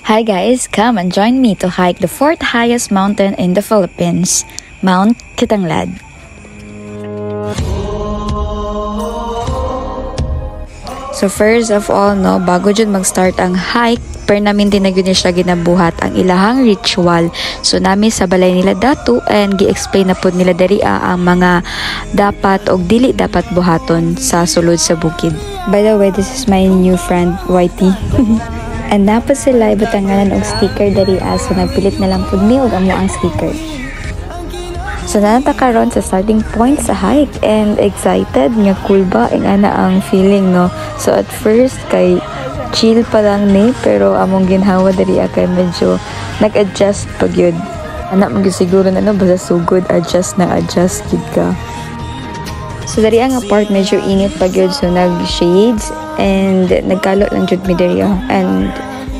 Hi guys, come and join me to hike the fourth highest mountain in the Philippines, Mount Kitanglad. So first of all, no, bago dyan mag-start ang hike, per namin din na yun siya ginabuhat ang ilahang ritual. So nami sa balay nila datu and gi-explain na po nila dariya ang mga dapat o dili dapat buhaton sa sulod sa bukid. By the way, this is my new friend, Whitey. And dapat sila ibatanganan og sticker dariya, so nagpilit na lang po ni og amo ang sticker. So nanata karon sa starting point sa hike and excited nga cool ba ang ana ang feeling, no. So at first kay chill pa lang ni, pero among ginhawa dariya kay medyo nag-adjust pag yun. Anak mo siguro na no, basta sugod adjust gid ka. So dariya nga part medyo init pag yun, so nag-shades and nagkalot lang jud mi dariya and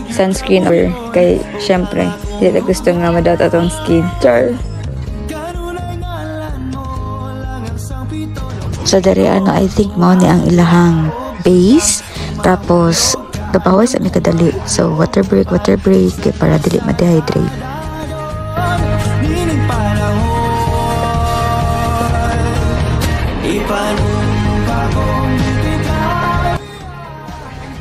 sunscreen or kay syempre dili gusto nga madot atong skin. Char. So dariya I think mao ni ang ilahang base, tapos gabaw sa mi kadali, so water break kay para dili ma-dehydrate.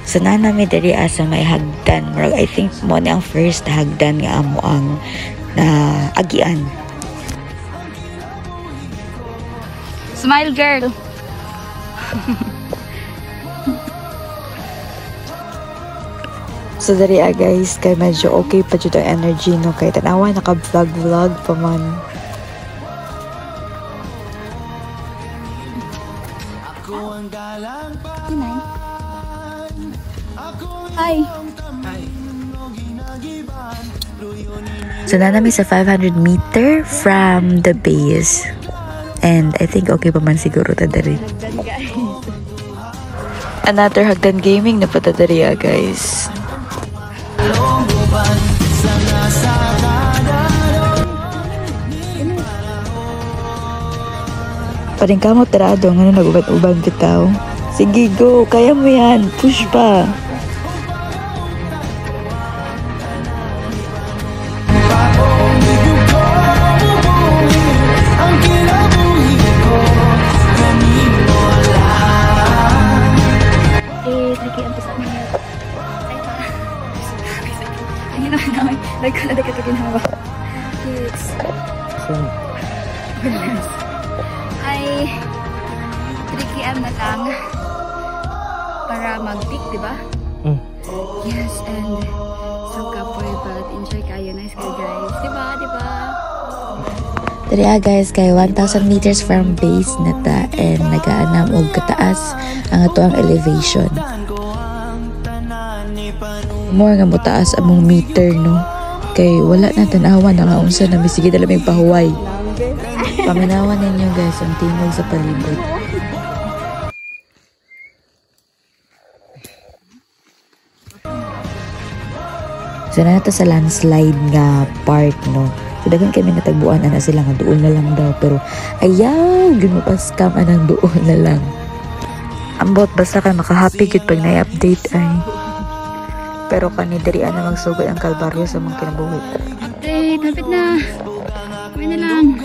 So na nami diri sa may hagdan, I think mo ni ang first hagdan nga amo ang agian. Smile girl. So diri guys, kay medyo okay pa jud ang energy, no, kay tanawa naka-vlog pa man. Hi. So na namin sa 500 meter from the base. And I think okay pa man siguro ta diri. Another hagdan gaming na pata diri guys. Paring kamo tirado nga nag-uban-uban bitaw. Sige go, kaya mo yan, push pa. Ay, 3 km na lang para mag-peak, diba? Yes, and so kapoy, but enjoy kayo. Nice kayo guys, diba? Dariya guys, kay 1,000 meters from base na ta and nagaanam og kataas ang ato ang elevation. More nga mo taas among meter, no, kay wala na tanawan na nga unsa na misige dala may pahuway. Paminawan ninyo guys ang tingog sa palibot. So na nato sa landslide nga part, no. So dagan kami natagbuan ana sila nga duol na lang daw, pero ayaw gyud mo pa scam anang duol na lang. Ambot basta kay maka-happy gyud pag na-update ay. Pero kani diri ana magsugod ang kalbaryo sa mga kinabuhi. Update, hapit na. Kuwi na lang.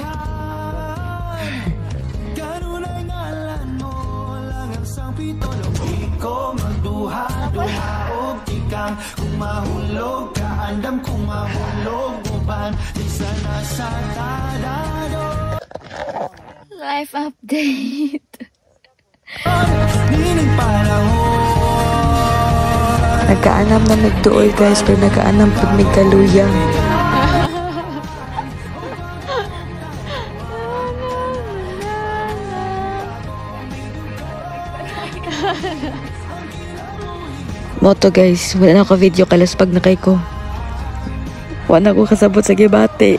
Kung mahulog ka, andam kung mahulog uban, di sana sa tadado. Life update. Nagkaanam na nagduol guys, pero nagkaanam pag may kaluyang. Moto guys, wala na ako video kalas pag nakay ko. Wala na ko kasabot sa gibate.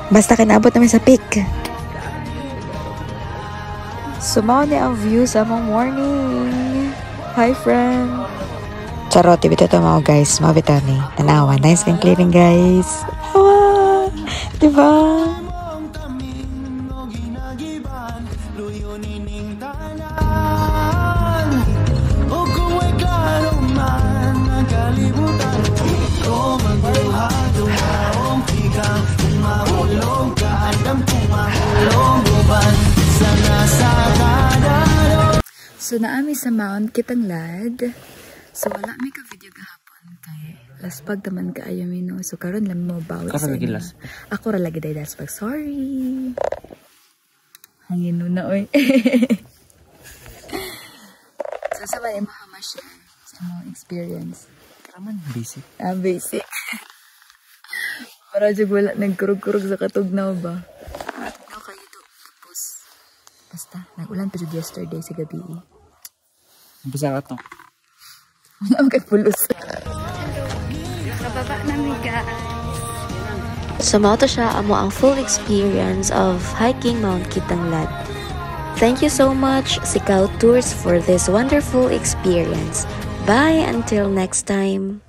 Basta kinabot namin sa peak. Sumaw ni ang view sa mong morning. Hi friend. Charot, ibito ito mga guys. Mabito ni. Tanawa. Nice and clearing guys. Awa. Diba? O kung ay klaro man, nakalimutan ko So naami sa Mount Kitanglad. So wala may ka video gahapon kay laspag taman kaayo mino. So karon lang mo bawal sa inyo. Ako ra lagi day laspag. Sorry. Hangin na oy. So sa may ma-share sa mo experience. Raman basic. Basic. Para jud wala nagkurog-kurog sa katugnaw ba. Katugnaw kayo to. Tapos basta nag-ulan pa jud yesterday sa gabi. Basta ka to. Wala kay pulos. Kababa namin guys. So mao to siya amo ang full experience of hiking Mount Kitanglad. Thank you so much Sikaw Tours for this wonderful experience. Bye until next time.